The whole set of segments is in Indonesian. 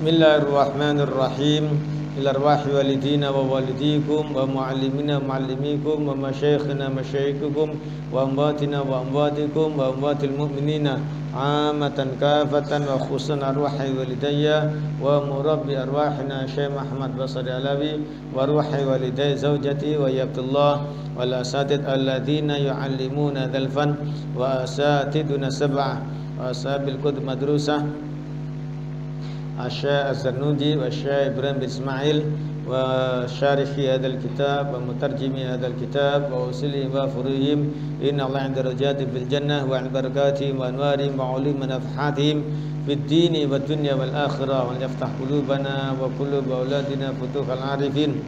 Bismillahirrahmanirrahim. Ila arwahi walidina wa walidikum wa muallimina muallimikum wa masyayikhina masyayikhkum wa amwatina wa amwatikum wa amwatil mu'minina amatan kafatan wa khususan arwahi walidayya wa murabbi arwahina Syekh Muhammad Basri Alawi wa arwahi walidayya zawjati wa Abdullah wal asatid alladhina yu'allimuna dzalfan wa asatiduna sab'ah wa ashabil qud madrasah Syekh Az-Zarnuji wa Syekh Ibrahim bin Ismail wa syarikhi hadzal kitab wa mutarjimi hadzal kitab wa usili wa furuhim inna Allah 'inda darajati fil jannah wa 'inda barakatihim wa anwarihim wa 'ulumi nafahatihim fid dini wad dunya wal akhirah wa yaftah qulubana wa qulub auladina futuhal arifin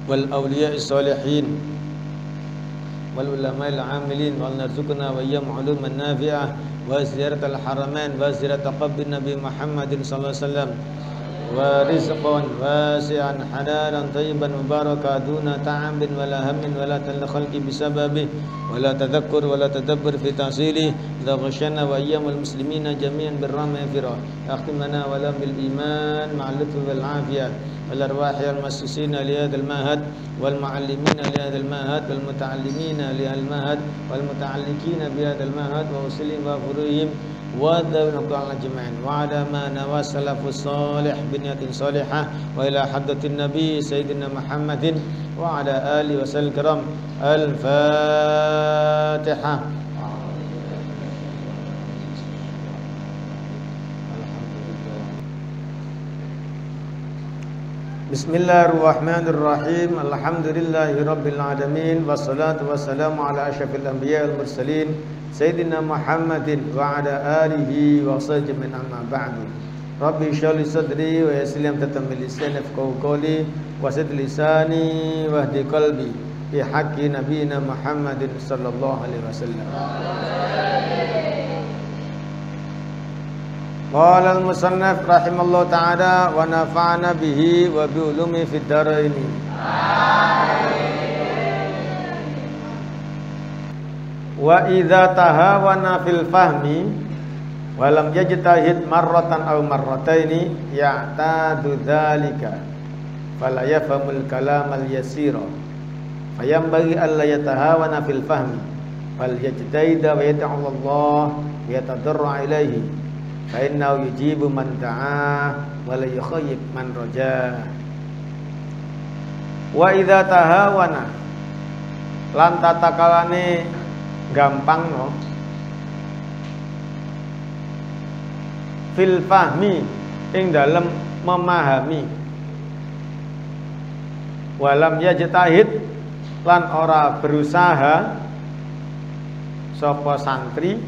wal awliya'is salihin wal ulama'il 'amilin wal narzuqna wa iyyahum 'uluman nafi'ah wa ziyaratal haramain wa ziyarat qabri Nabi Muhammadin sallallahu alaihi wasallam wa rizqan wasi'an halalan thayyiban mubarakan duna ta'abin wala hammin wala talakhalqi bisababi wala tadhakkur wala tadabbur fi tahsili dhaghshana wa ayyamul muslimina jami'an birrahmati firah akhtimana wala bil iman ma'al lutfi wal afiyah wal arwahi al masisina li hadzal mahad wal muallimina li hadzal mahad wal muta'allimina li hadzal mahad wal muta'alliqina bi hadzal mahad wa uslim wa furuhim wa dzawna ajma'in wa ala ma nawasalafus salih binyatin salihah wa ila hadratin nabi sayyidina Muhammadin wa ala alihi wasallam al-fatihah. Bismillahirrahmanirrahim. Alhamdulillahirabbil alamin wassalatu wassalamu ala asyrafil anbiya'i wal mursalin sayyidina Muhammadin wa ala alihi wa sahbihi amma ba'du. Rabbi shrah li sadri wa yassir li amri lisani yafqahu qawli wasid lisani wahdi qalbi bi haqqi nabiyina Muhammadin sallallahu alaihi wasallam. Qala al-musannaf rahimallahu ta'ala wa nafa'ana bihi wa bi ulumi fid dharain. Wa idza tahawana fil fahmi wa lam yajtahid marratan aw marrataini ya'tadu dzalika fala yafhamul kalam al-yasira fayambaghi alla yatahawana fil fahmi fal yajtahid wa yata'alla Allah wa yatadarra ilaihi fa innahu yujibu man da'a wa la yukhayyib man raja. Wa idza tahawana lan tatakalane gampang no fil fahmi ing dalem memahami walam yajtahid lan ora berusaha sapa santri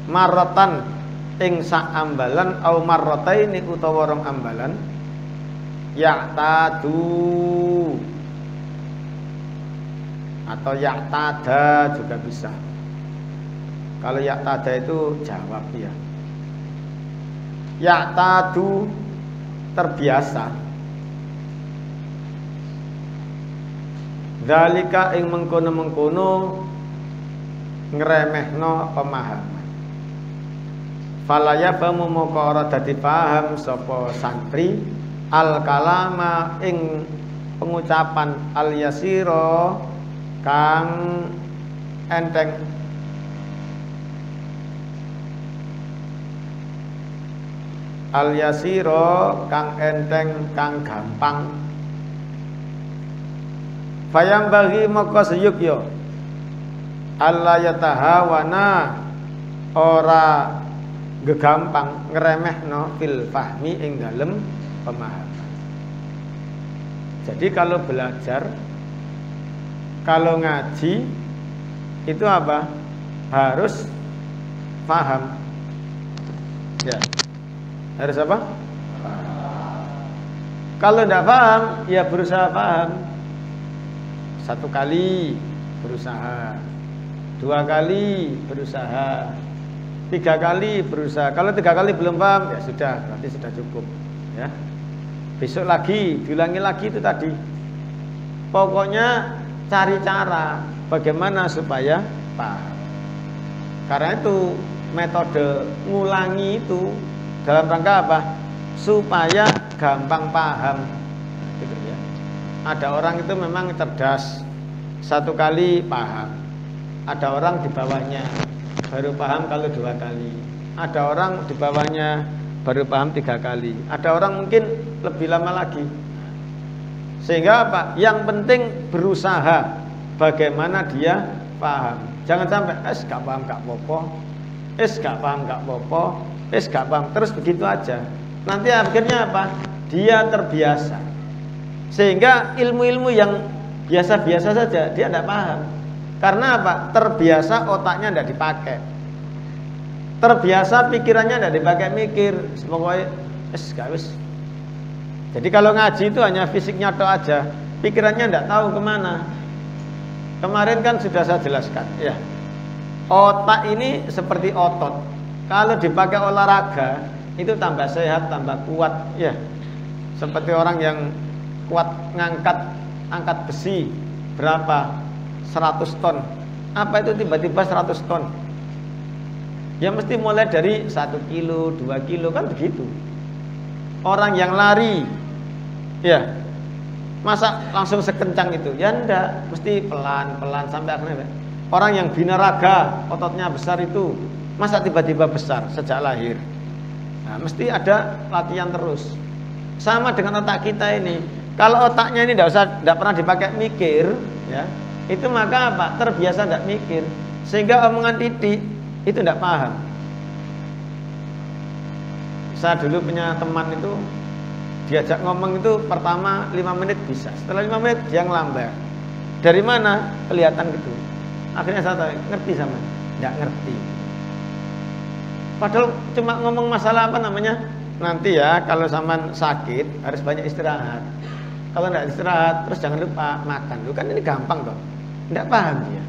marratan ing sak ambalan au marrataini utawa rong ambalan ya'tadu atau ya'tada juga bisa. Kalau ya'tada itu jawab ya. Ya'tadu terbiasa. Dzalika ing mengkono-mengkono ngremehno pemahaman. Fala yafamu moko ora dadi paham sapa santri al kalama ing pengucapan al yasira kang enteng al yasira kang enteng kang gampang fayam bagi maka seyukya alla yatahawana ora gegampang ngremehno fil fahmi ing dalem pemahaman. Jadi kalau belajar, kalau ngaji itu apa? Harus paham. Ya. Harus apa? Kalau tidak paham, ya berusaha paham. 1 kali berusaha, 2 kali berusaha, 3 kali berusaha. Kalau 3 kali belum paham, ya sudah, berarti sudah cukup. Ya. Besok lagi, diulangi lagi itu tadi. Pokoknya cari cara bagaimana supaya paham. Karena itu metode ngulangi itu dalam rangka apa? supaya gampang paham gitu ya. Ada orang itu memang cerdas, satu kali paham. Ada orang di bawahnya baru paham kalau 2 kali. Ada orang di bawahnya baru paham 3 kali. Ada orang mungkin lebih lama lagi. Sehingga apa? Yang penting berusaha bagaimana dia paham. Jangan sampai gak paham gak popo, gak paham gak popo, gak paham, terus begitu aja. Nanti akhirnya apa? Dia terbiasa. Sehingga ilmu-ilmu yang biasa-biasa saja dia tidak paham. Karena apa? Terbiasa otaknya tidak dipakai. Terbiasa pikirannya tidak dipakai mikir. Pokoknya gak wis. Jadi kalau ngaji itu hanya fisiknya tok aja, pikirannya tidak tahu kemana. Kemarin kan sudah saya jelaskan ya. Otak ini seperti otot. Kalau dipakai olahraga itu tambah sehat, tambah kuat ya. Seperti orang yang kuat angkat besi berapa? 100 ton. Apa itu tiba-tiba 100 ton? Ya mesti mulai dari 1 kilo, 2 kilo kan begitu. Orang yang lari ya, masa langsung sekencang itu? Ya enggak, mesti pelan-pelan sampai akhirnya. Orang yang binaraga, ototnya besar itu, masa tiba-tiba besar sejak lahir? Nah, mesti ada latihan terus. Sama dengan otak kita ini. Kalau otaknya ini tidak pernah dipakai mikir, ya, itu maka apa? Terbiasa tidak mikir, sehingga omongan titik itu tidak paham. Saya dulu punya teman itu, diajak ngomong itu pertama 5 menit bisa, setelah 5 menit dia ngelambat. Dari mana? Kelihatan gitu. Akhirnya saya tanya, ngerti sama? Nggak ngerti. Padahal cuma ngomong masalah apa namanya? Nanti ya kalau zaman sakit harus banyak istirahat. Kalau nggak istirahat terus jangan lupa makan. Lu kan ini gampang kok. Nggak paham dia.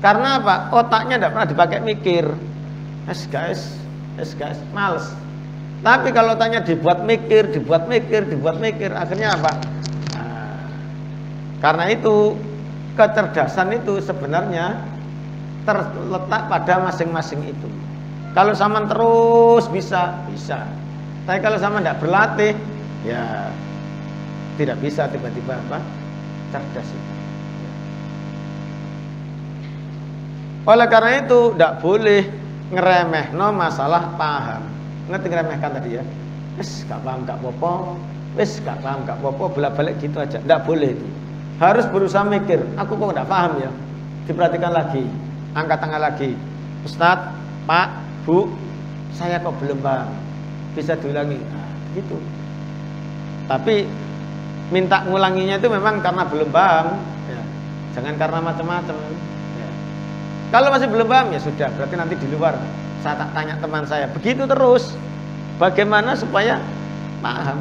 Karena apa? Otaknya nggak pernah dipakai mikir. Guys, males. Tapi kalau tanya dibuat mikir, akhirnya apa? Nah, karena itu kecerdasan itu sebenarnya terletak pada masing-masing itu. Kalau zaman terus bisa. Tapi kalau zaman tidak berlatih, ya tidak bisa tiba-tiba apa? Cerdas itu. Oleh karena itu tidak boleh ngeremehno masalah paham. Ngerti ngeremehkan tadi ya? Gak paham gak popo, gak paham gak popo, bolak-balik gitu aja. Tidak boleh itu. Harus berusaha mikir. Aku kok tidak paham ya? Diperhatikan lagi. Angkat tangan lagi. Ustadz, Pak, Bu, saya kok belum paham. Bisa diulangi. Nah, gitu. Tapi minta ngulanginya itu memang karena belum paham. Ya. Jangan karena macam-macam. Ya. Kalau masih belum paham ya sudah. Berarti nanti di luar saya tak tanya teman saya. Begitu terus. Bagaimana supaya paham?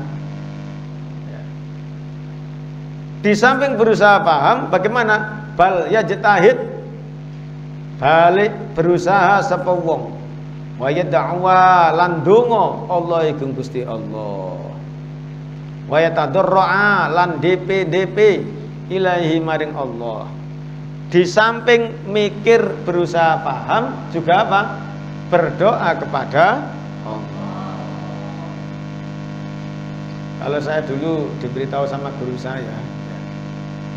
Ya. Di samping berusaha paham, bagaimana? Bal yajtahid, balik berusaha sapa wong. Wa yad'wa lan donga Allah iku Gusti Allah. Wa yatadarraa lan DP ilahi maring Allah. Di samping mikir berusaha paham juga apa? Berdoa kepada Allah. Kalau saya dulu diberitahu sama guru saya,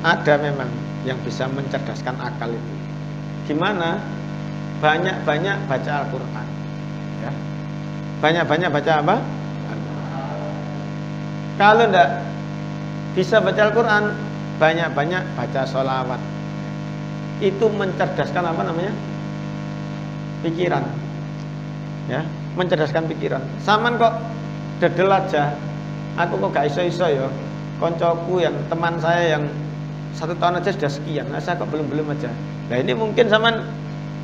ada memang yang bisa mencerdaskan akal itu. Gimana? Banyak-banyak baca Al-Quran ya. Banyak-banyak baca apa? Kalau enggak bisa baca Al-Quran, banyak-banyak baca sholawat. Itu mencerdaskan apa namanya? Pikiran ya, mencerdaskan pikiran. Saman kok dedel aja, aku kok gak iso-iso ya. Koncoku yang teman saya yang 1 tahun aja sudah sekian, nah saya kok belum aja. Nah ini mungkin saman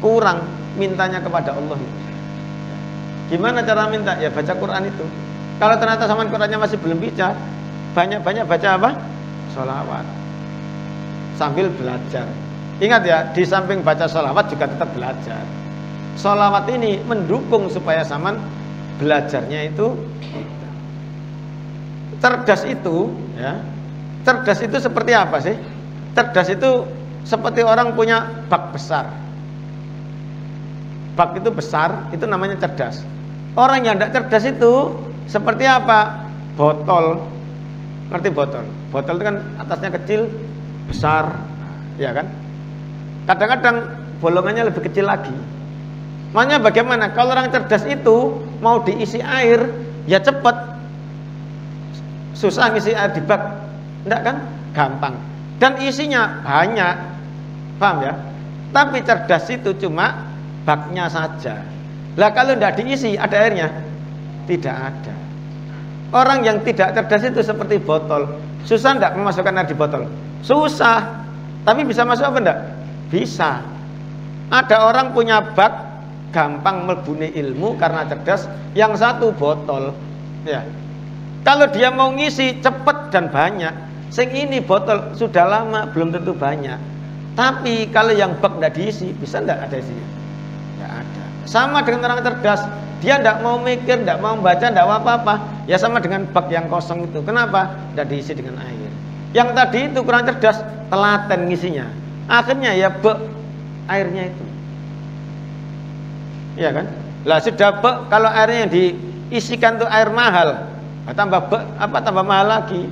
kurang mintanya kepada Allah. Gimana cara minta? Ya baca Quran itu. Kalau ternyata saman Qurannya masih belum bisa, banyak-banyak baca apa? Sholawat. Sambil belajar. Ingat ya, di samping baca sholawat juga tetap belajar. Sholawat ini mendukung supaya saman belajarnya itu cerdas itu ya. Cerdas itu seperti apa sih? Cerdas itu seperti orang punya bak besar. Bak itu besar, itu namanya cerdas. Orang yang tidak cerdas itu seperti apa? Botol. Ngerti botol? Botol itu kan atasnya kecil, besar, ya kan? Kadang-kadang bolongannya lebih kecil lagi. Makanya bagaimana? Kalau orang cerdas itu mau diisi air, ya cepat. Susah ngisi air di bak, enggak kan? Gampang. Dan isinya banyak, paham ya? Tapi cerdas itu cuma baknya saja. Lah kalau enggak diisi, ada airnya? Tidak ada. Orang yang tidak cerdas itu seperti botol. Susah enggak memasukkan air di botol? Susah. Tapi bisa masuk apa enggak? Bisa. Ada orang punya bak, gampang melebuni ilmu karena cerdas. Yang satu botol, ya. Kalau dia mau ngisi cepat dan banyak, sing ini botol sudah lama belum tentu banyak. Tapi kalau yang bak enggak diisi, bisa enggak ada isinya? Enggak ada. Sama dengan orang cerdas, dia enggak mau mikir, enggak mau baca, enggak mau apa-apa. Ya sama dengan bak yang kosong itu. Kenapa? Enggak diisi dengan air. Yang tadi itu kurang cerdas, telaten ngisinya. Akhirnya ya bak airnya itu. Iya kan? Lah sudah bak, kalau airnya yang diisikan tuh air mahal, tambah bak, apa tambah mahal lagi.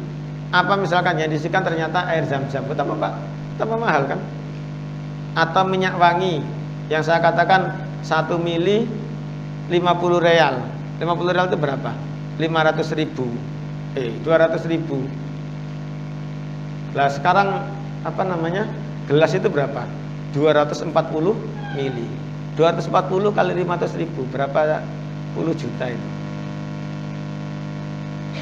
Apa misalkan yang diisikan ternyata air zam-zam, tambah Pak, tambah mahal kan? Atau minyak wangi yang saya katakan 1 mili 50 real. 50 real itu berapa? 500.000. 200.000. Lah sekarang apa namanya? Gelas itu berapa? 240 mili. 240 kali 500.000 berapa puluh juta itu?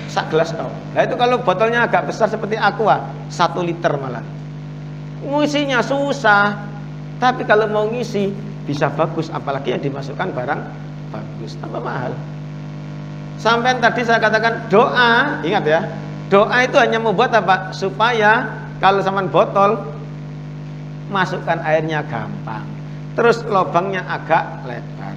Sak gelas tau. Nah itu kalau botolnya agak besar seperti Aqua, 1 liter malah. Ngisinya susah. Tapi kalau mau ngisi bisa bagus, apalagi yang dimasukkan barang bagus, tambah mahal. Sampai tadi saya katakan doa, ingat ya. Doa itu hanya membuat apa? Supaya kalau sampean botol masukkan airnya gampang. Terus lubangnya agak lebar.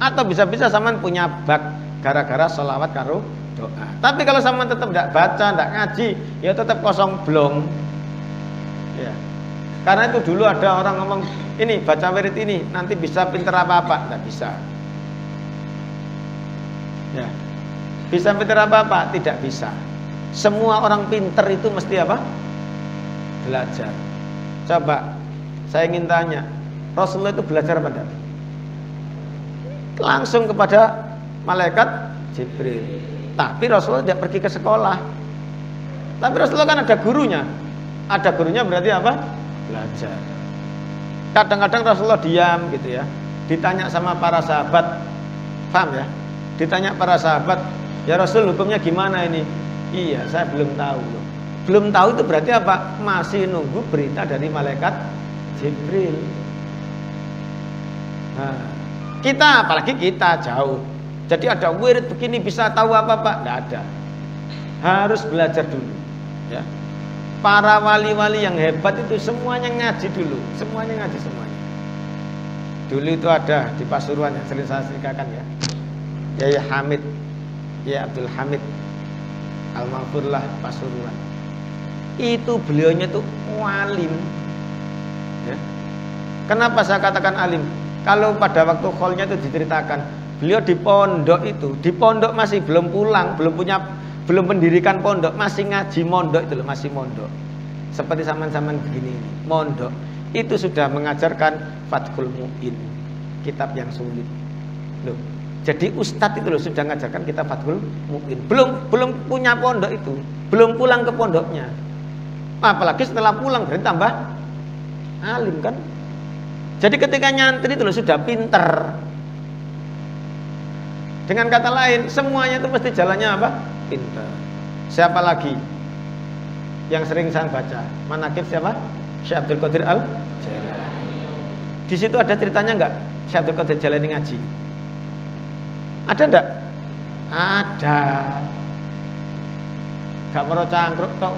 Atau bisa-bisa sampean punya bak gara-gara sholawat karo doa. Tapi kalau sampean tetap tidak baca, tidak ngaji, ya tetap kosong blong. Ya. Karena itu dulu ada orang ngomong, ini baca wirid ini nanti bisa pinter apa-apa, tidak bisa. Ya. Bisa pinter apa-apa, tidak bisa. Semua orang pinter itu mesti apa? Belajar. Coba saya ingin tanya, Rasulullah itu belajar apa enggak? Langsung kepada malaikat Jibril. Tapi Rasulullah tidak pergi ke sekolah. Tapi Rasulullah kan ada gurunya. Ada gurunya berarti apa? Belajar. Kadang-kadang Rasulullah diam gitu ya. Ditanya sama para sahabat, paham ya? Ditanya para sahabat, ya Rasul hukumnya gimana ini? Iya, saya belum tahu. Belum tahu itu berarti apa? Masih nunggu berita dari malaikat Jibril. Nah, kita apalagi kita jauh. Jadi ada wirid begini bisa tahu apa-apa? Enggak ada. Harus belajar dulu, ya. Para wali-wali yang hebat itu semuanya ngaji dulu, semuanya ngaji semuanya. Dulu itu ada di Pasuruan yang sering saya ceritakan ya. Yai Hamid, Yai Abdul Hamid Al-Maghfurlah Pasuruan. Itu beliaunya tuh alim. Ya. Kenapa saya katakan alim? Kalau pada waktu kholnya itu diceritakan, beliau di pondok itu, di pondok masih belum pulang, belum mendirikan pondok, masih ngaji mondok itu loh, masih mondok. Seperti zaman-zaman begini, mondok itu sudah mengajarkan Fathul Mu'in, kitab yang sulit. Loh, jadi ustadz itu loh sudah mengajarkan kitab Fathul Mu'in. Belum punya pondok itu, belum pulang ke pondoknya. Apalagi setelah pulang berarti tambah alim kan? Jadi ketika nyantri itu loh sudah pinter. Dengan kata lain, semuanya itu mesti jalannya apa? Pinter. Siapa lagi yang sering saya baca? Manaqib siapa? Syekh Abdul Qadir Al-Jailani. Di situ ada ceritanya enggak? Syekh Abdul Qadir Jailani ngaji. Ada enggak? Ada. Gak mau cangkruk tok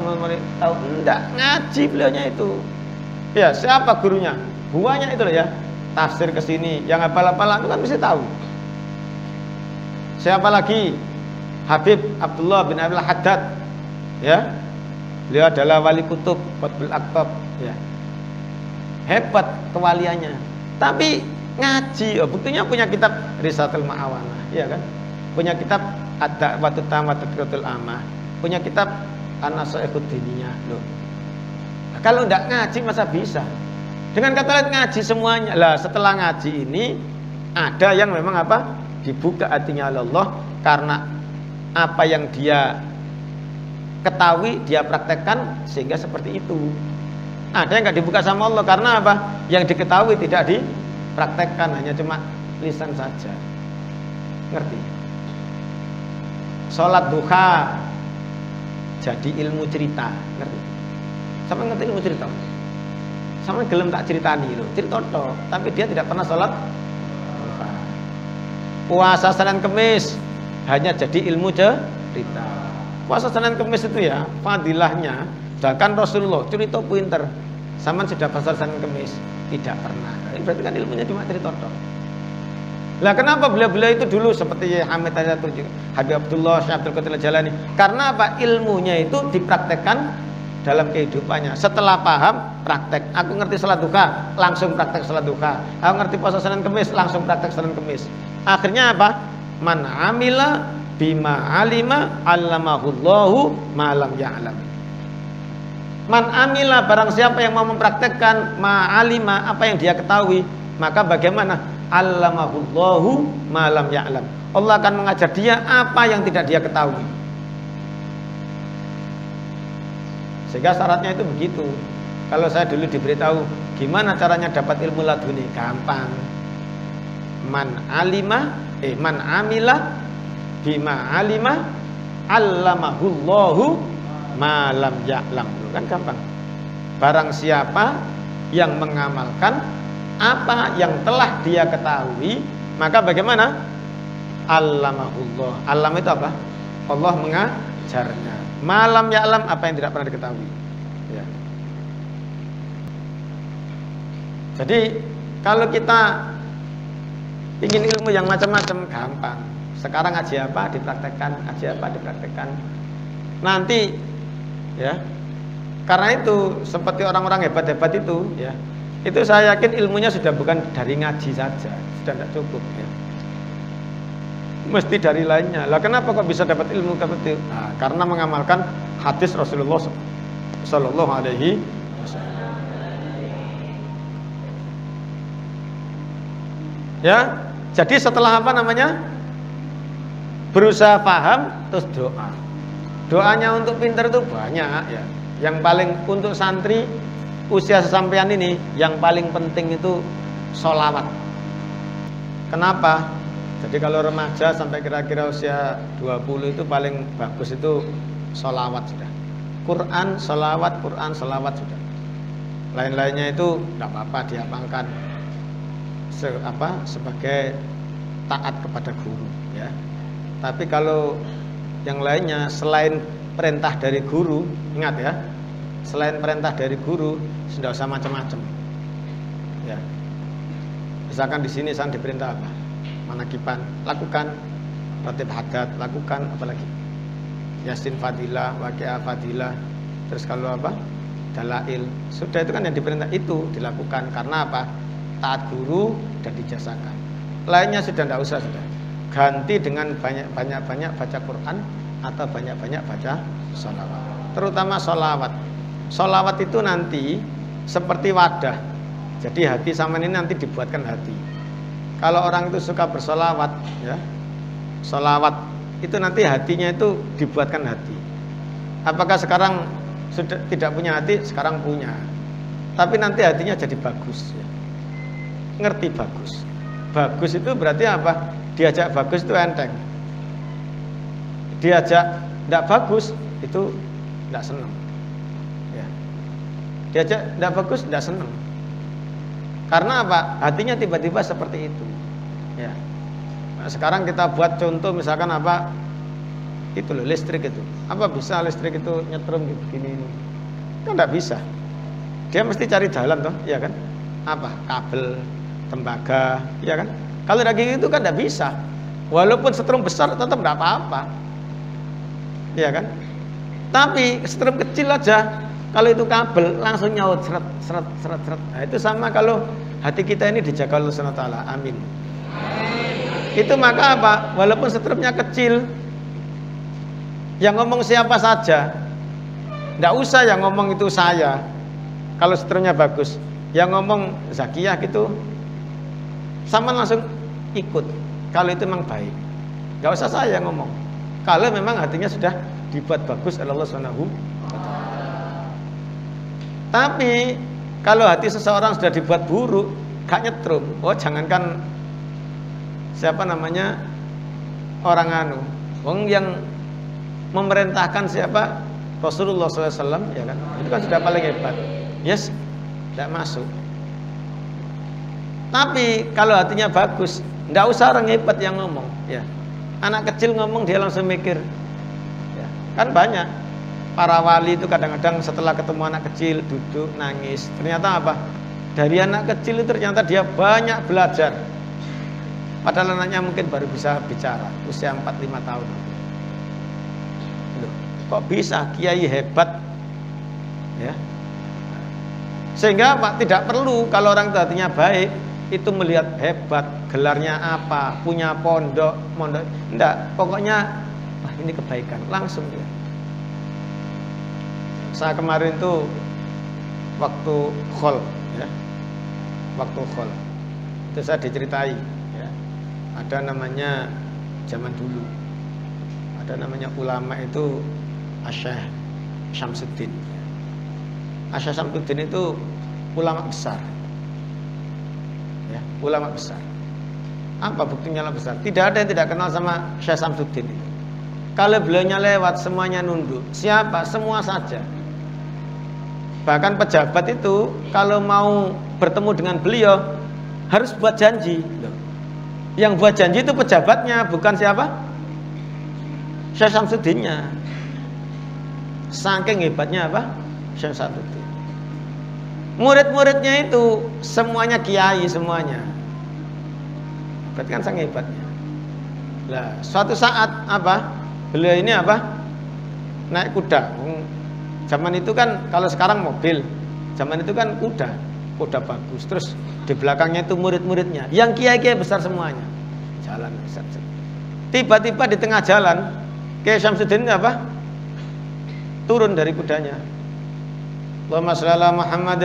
tahu enggak ngaji beliaunya itu. Ya, siapa gurunya? Buahnya itu loh ya. Tafsir ke sini, yang hafal-hafalan itu kan mesti tahu. Siapa lagi? Habib Abdullah bin Abdul Haddad. Ya. Beliau adalah wali kutub Qutbul Aqtab, ya. Hebat kewaliannya. Tapi ngaji, buktinya punya kitab Risalatul Ma'awanah, ya kan? punya kitab ada waktu tamat Tadqiqatul Amah, punya kitab An-Nasaihud Diniyah loh. Nah, kalau enggak ngaji masa bisa? Dengan kata lain ngaji semuanya. Lah setelah ngaji ini ada yang memang apa? Dibuka hatinya Allah karena apa yang dia ketahui dia praktekkan sehingga seperti itu. Ada yang nggak dibuka sama Allah karena apa? Yang diketahui tidak dipraktekkan, hanya cuma lisan saja. Ngerti? Sholat duha jadi ilmu cerita, ngerti? Sama ngerti ilmu cerita? Sama gelem tak ceritani loh, cerita toh, tapi dia tidak pernah sholat duha. Puasa Senin Kemis hanya jadi ilmu cerita. Puasa Senin Kemis itu ya fadilahnya, sedangkan Rasulullah cerita pinter. Sama sudah puasa Senin Kemis tidak pernah. Ini berarti kan ilmunya cuma cerita toh. Lah kenapa beliau-beliau itu dulu seperti Hamid tadi tunjuk, Habib Abdullah, Syekh Abdul Qadir Jalani? Karena apa? Ilmunya itu dipraktekkan dalam kehidupannya. Setelah paham, praktek. Aku ngerti salat duha, langsung praktek salat duha. Aku ngerti puasa Senin Kemis, langsung praktek Senin Kemis. Akhirnya apa? Man amila bima alima allamahullahu ma lam ya'lam. Man amila, barang siapa yang mau mempraktekkan ma alima, apa yang dia ketahui, maka bagaimana? Allamahullahu ma lam ya'lam. Allah akan mengajar dia apa yang tidak dia ketahui. Sehingga syaratnya itu begitu. Kalau saya dulu diberitahu gimana caranya dapat ilmu laduni, gampang. Man amila bima alima allamahullahu ma lam ya'lam. Kan gampang. Barang siapa yang mengamalkan apa yang telah dia ketahui, maka bagaimana? Allamahullah. Alam itu apa? Allah mengajarnya. Malam ya'lam, apa yang tidak pernah diketahui. Ya. Jadi kalau kita ingin ilmu yang macam-macam, gampang. Sekarang ngaji apa dipraktekkan, ngaji apa dipraktekkan. Nanti ya. Karena itu seperti orang-orang hebat-hebat itu ya. Itu saya yakin ilmunya sudah bukan dari ngaji saja, sudah tidak cukup ya. Mesti dari lainnya. Lah kenapa kok bisa dapat ilmu seperti itu? Nah, karena mengamalkan hadis Rasulullah sallallahu alaihi wasallam. Ya, jadi setelah apa namanya? Berusaha paham terus doa. Doanya untuk pintar itu banyak ya. Yang paling untuk santri usia sesampean ini yang paling penting itu sholawat. Kenapa? Jadi kalau remaja sampai kira-kira usia 20 itu paling bagus itu sholawat sudah. Quran, sholawat sudah. Lain-lainnya itu tidak apa-apa diamalkan sebagai taat kepada guru ya. Tapi kalau yang lainnya selain perintah dari guru, ingat ya, selain perintah dari guru, tidak usah macam-macam. Ya. Misalkan di sini saya diperintah apa? Manakiban, lakukan. Ratib hadat, lakukan. Apalagi Yasin fadilah, waqiah fadilah. Terus kalau apa? Dalail. Sudah itu kan yang diperintah itu dilakukan. Karena apa? Taat guru dan dijazakan. Lainnya sudah tidak usah sudah. Ganti dengan banyak-banyak baca Quran atau banyak-banyak baca sholawat. Terutama sholawat. Sholawat itu nanti seperti wadah. Jadi hati sama ini nanti dibuatkan hati. Kalau orang itu suka bersolawat ya, sholawat itu nanti hatinya itu dibuatkan hati. Apakah sekarang sudah tidak punya hati? Sekarang punya. Tapi nanti hatinya jadi bagus ya. Ngerti bagus. Bagus itu berarti apa? Diajak bagus itu enteng. Diajak tidak bagus itu tidak senang. Ya. Diajak tidak bagus tidak senang. Karena apa? Hatinya tiba-tiba seperti itu. Ya. Nah, sekarang kita buat contoh misalkan apa? Itu loh listrik itu. Apa bisa listrik itu nyetrum begini ini? Kan tidak bisa. Dia mesti cari jalan toh, ya kan? Apa? Kabel, tembaga, ya kan? Kalau daging itu kan tidak bisa. Walaupun setrum besar tetap tidak apa-apa. Ya kan? Tapi setrum kecil aja. Kalau itu kabel langsung nyaut seret. Nah, itu sama kalau hati kita ini dijaga Allah Subhanahu wa taala. Amin. Itu maka apa? Walaupun setrumnya kecil, yang ngomong siapa saja, nggak usah yang ngomong itu saya. Kalau setrumnya bagus, yang ngomong Zakiyah gitu, sama langsung ikut. Kalau itu memang baik, nggak usah saya yang ngomong. Kalau memang hatinya sudah dibuat bagus oleh Allah Subhanahu wa Ta'ala. Tapi kalau hati seseorang sudah dibuat buruk, gak nyetrum. Oh, jangankan siapa namanya orang anu, wong yang memerintahkan siapa? Rasulullah SAW, ya kan? Itu kan sudah paling hebat. Yes, tidak masuk. Tapi kalau hatinya bagus, tidak usah orang hebat yang ngomong. Ya, anak kecil ngomong dia langsung mikir. Ya, kan banyak para wali itu kadang-kadang setelah ketemu anak kecil duduk nangis. Ternyata apa? Dari anak kecil itu ternyata dia banyak belajar. Padahal anaknya mungkin baru bisa bicara usia 4-5 tahun. Loh, kok bisa kiai hebat? Ya. Sehingga Pak tidak perlu kalau orang hatinya baik itu melihat hebat, gelarnya apa, punya pondok, mondok. Enggak, pokoknya wah ini kebaikan, langsung dia. Saya kemarin tuh waktu khol, ya. Waktu khol. Itu saya diceritai, ya. Ada namanya zaman dulu. Ada namanya ulama itu Asy-Syaikh Syamsuddin. Asy-Syaikh Syamsuddin itu ulama besar. Ya, ulama besar. Apa buktinya ulama besar? Tidak ada yang tidak kenal sama Syekh Syamsuddin. Kalau beliaunya lewat semuanya nunduk. Siapa? Semua saja. Bahkan pejabat itu kalau mau bertemu dengan beliau harus buat janji. Yang buat janji itu pejabatnya, bukan siapa? Syekh Syamsuddinnya. Saking hebatnya apa? Syekh Syamsuddin. Murid-muridnya itu semuanya kiai semuanya. Berarti kan sangat hebatnya. Lah, suatu saat apa? Beliau ini apa? Naik kuda. Zaman itu kan kalau sekarang mobil, zaman itu kan kuda bagus. Terus di belakangnya itu murid-muridnya, yang kiai-kiai besar semuanya. Jalan besar. Tiba-tiba di tengah jalan, Kiai Syamsuddin apa? Turun dari kudanya. Allahumma shalli ala Muhammad.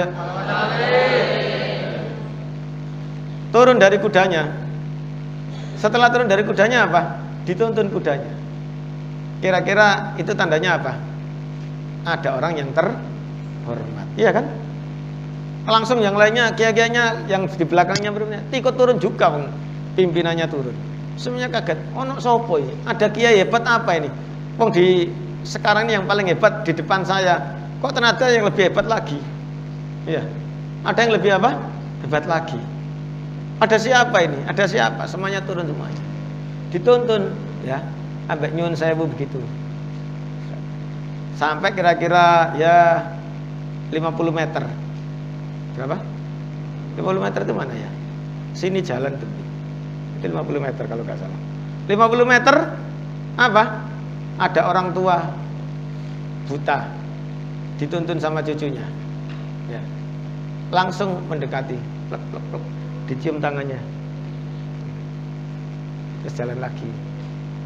Turun dari kudanya. Setelah turun dari kudanya apa? Dituntun kudanya. Kira-kira itu tandanya apa? Ada orang yang terhormat, iya kan? Langsung yang lainnya, kiai-kiainya yang di belakangnya berikutnya, ikut turun juga, pimpinannya turun. Semuanya kaget. Ono sopo ini? Ada kiai hebat apa ini? Wong di sekarang ini yang paling hebat di depan saya. Kok ternyata yang lebih hebat lagi? Iya. Ada yang lebih apa? Hebat lagi. Ada siapa ini? Ada siapa? Semuanya turun semuanya. Dituntun, ya. Ambek nyuwun sewu begitu. Sampai kira-kira ya 50 meter. Berapa? 50 meter itu mana ya? Sini jalan tuh. Itu 50 meter kalau nggak salah. 50 meter apa? Ada orang tua buta dituntun sama cucunya. Ya. Langsung mendekati, plek plek plek, dicium tangannya. Terus jalan lagi.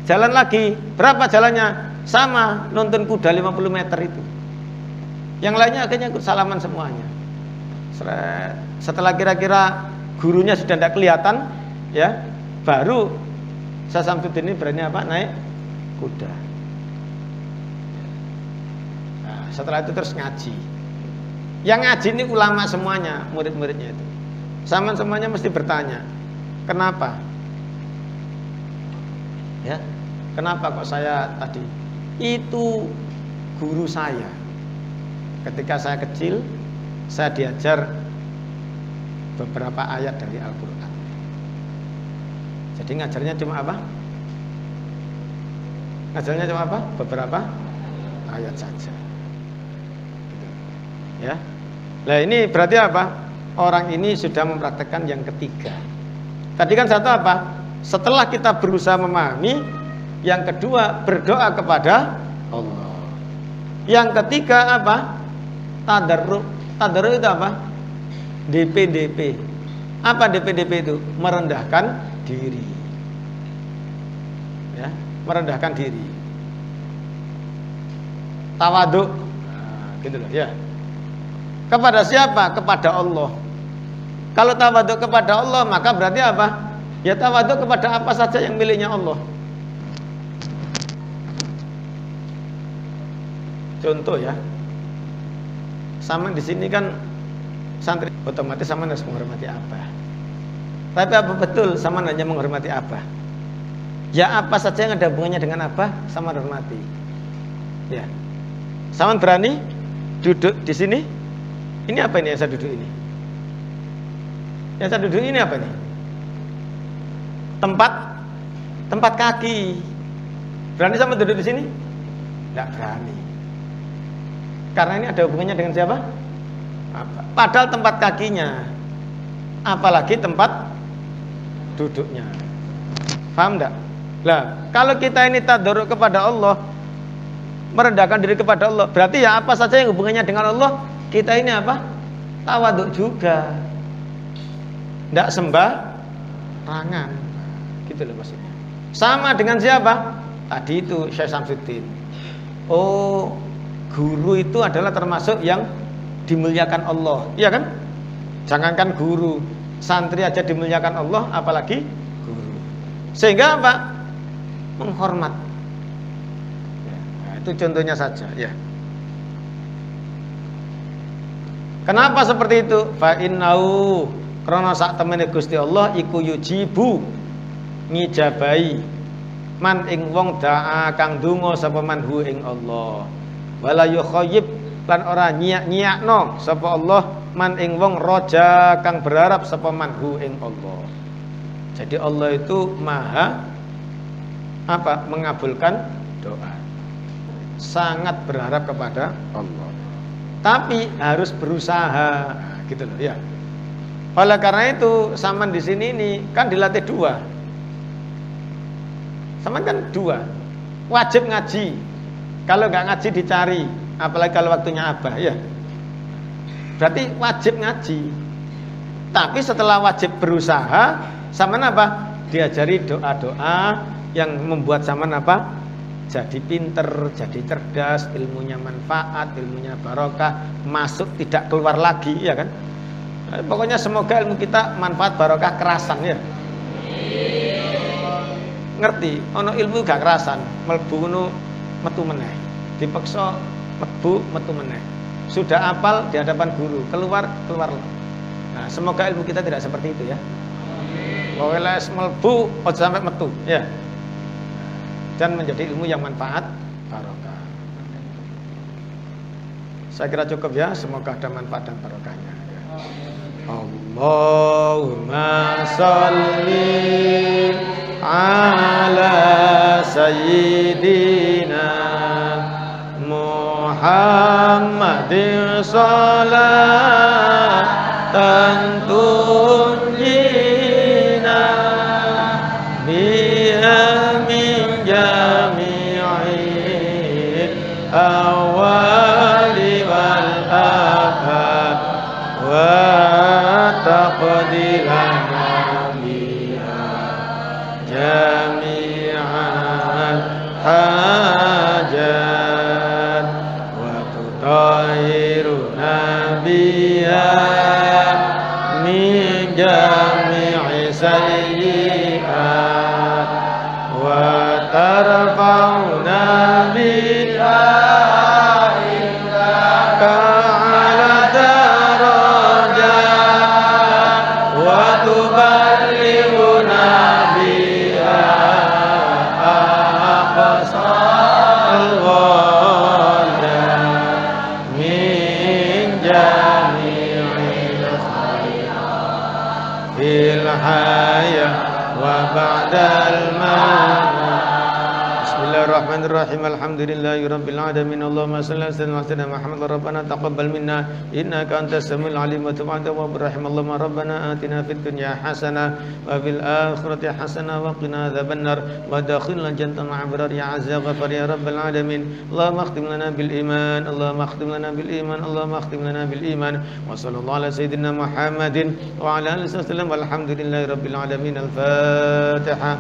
Jalan lagi. Berapa jalannya? Sama, nuntun kuda 50 meter itu. Yang lainnya akhirnya ikut salaman semuanya. Setelah kira-kira gurunya sudah tidak kelihatan, ya, baru Syekh Syamsuddin ini berani apa? Naik kuda. Nah, setelah itu terus ngaji. Yang ngaji ini ulama semuanya, murid-muridnya itu. Sama semuanya mesti bertanya, kenapa? Ya, kenapa kok saya tadi? Itu guru saya. Ketika saya kecil, saya diajar beberapa ayat dari Al-Quran. Jadi ngajarnya cuma apa? Ngajarnya cuma apa? Beberapa ayat saja. Ya. Nah ini berarti apa? Orang ini sudah mempraktekkan yang ketiga. Tadi kan satu apa? Setelah kita berusaha memahami, yang kedua berdoa kepada Allah. Yang ketiga apa? Tadarruk. Tadarruk itu apa? DP. Apa DP itu? Merendahkan diri. merendahkan diri. Tawadhu, nah, gitu loh ya. Kepada siapa? Kepada Allah. Kalau tawadhu kepada Allah, maka berarti apa? Ya tawadhu kepada apa saja yang miliknya Allah. Contoh ya, sama di sini kan santri, otomatis sama harus menghormati apa. Tapi apa betul sama hanya menghormati apa? Ya apa saja yang ada hubungannya dengan apa, sama hormati. Ya, sama berani duduk di sini. Ini apa ini yang saya duduk ini? Yang saya duduk ini apa nih? Tempat kaki. Berani sama duduk di sini? Tidak berani. Karena ini ada hubungannya dengan siapa? Apa? Padahal tempat kakinya, apalagi tempat duduknya. Paham enggak? Lah, kalau kita ini tadarruk kepada Allah, merendahkan diri kepada Allah, berarti ya apa saja yang hubungannya dengan Allah, kita ini apa? Tawaduk juga. Enggak sembarangan. Gitu loh maksudnya. Sama dengan siapa? Tadi itu Syekh Samsuddin. Oh, guru itu adalah termasuk yang dimuliakan Allah, iya kan? Jangankan guru, santri aja dimuliakan Allah, apalagi guru. Sehingga apa? Menghormat. Ya, nah, itu contohnya saja, ya. Kenapa seperti itu? Fa innau krana sak temene Gusti Allah iku yujibu ngijabai man ing wong da'a kang donga sapa man hu ing Allah. Wala yukhayyib lan ora nyiak-nyiakno sapa Allah man ing wong roja kang berharap sapa man hu ing Allah. Jadi Allah itu maha apa? Mengabulkan doa. Sangat berharap kepada Allah. Tapi harus berusaha, gitu loh ya. Oleh karena itu, Saman di sini ini kan dilatih dua. Saman kan dua. Wajib ngaji. Kalau nggak ngaji dicari, apalagi kalau waktunya abah ya. Berarti wajib ngaji. Tapi setelah wajib berusaha, Saman apa? Diajari doa-doa yang membuat Saman apa? Jadi pinter, jadi cerdas, ilmunya manfaat, ilmunya barokah, masuk tidak keluar lagi, ya kan? Pokoknya semoga ilmu kita manfaat barokah kerasan ya. Ngerti? Ono ilmu gak kerasan, mlebu ngono metu meneh. Dipeksa mlebu metu meneh. Sudah apal di hadapan guru, keluar. Nah, semoga ilmu kita tidak seperti itu ya. Pokoknya mlebu ojo sampai metu, ya. Dan menjadi ilmu yang manfaat barokah. Saya kira cukup ya, semoga ada manfaat dan barokahnya ya. Allahumma sholli ala sayyidina Muhammadin sholatan tunjina biha min jami'il awali wal akhir wa taqdilana biha jami'al hajat wa tutahhiruna biha min jami'i sayyi'at wa tarfa'una biha indaka ala darajat wa tuballighuna biha aqsal ghayat min jami'il khairat fil hayat wa ba'dal mamat. Bismillahirrahmanirrahim. Alhamdulillahirabbil alamin. Allahumma shalli ala sayyidina Muhammad rabbana taqabbal minna innaka antas samiul alim wa tub 'alaina wa birrahim. Allahumma rabbana atina fid dunya hasanah wa fil akhirati hasanah wa qina adzabannar wa adkhilna jannatal abrar ya azza ghafar ya rabbal alamin. Allahumma khtim lana bil iman. Allahumma khtim lana bil iman. Allahumma khtim lana bil iman. Wa sallallahu ala sayyidina Muhammadin wa ala alihi wasallam. Walhamdulillahirabbil alamin. Al-Fatihah.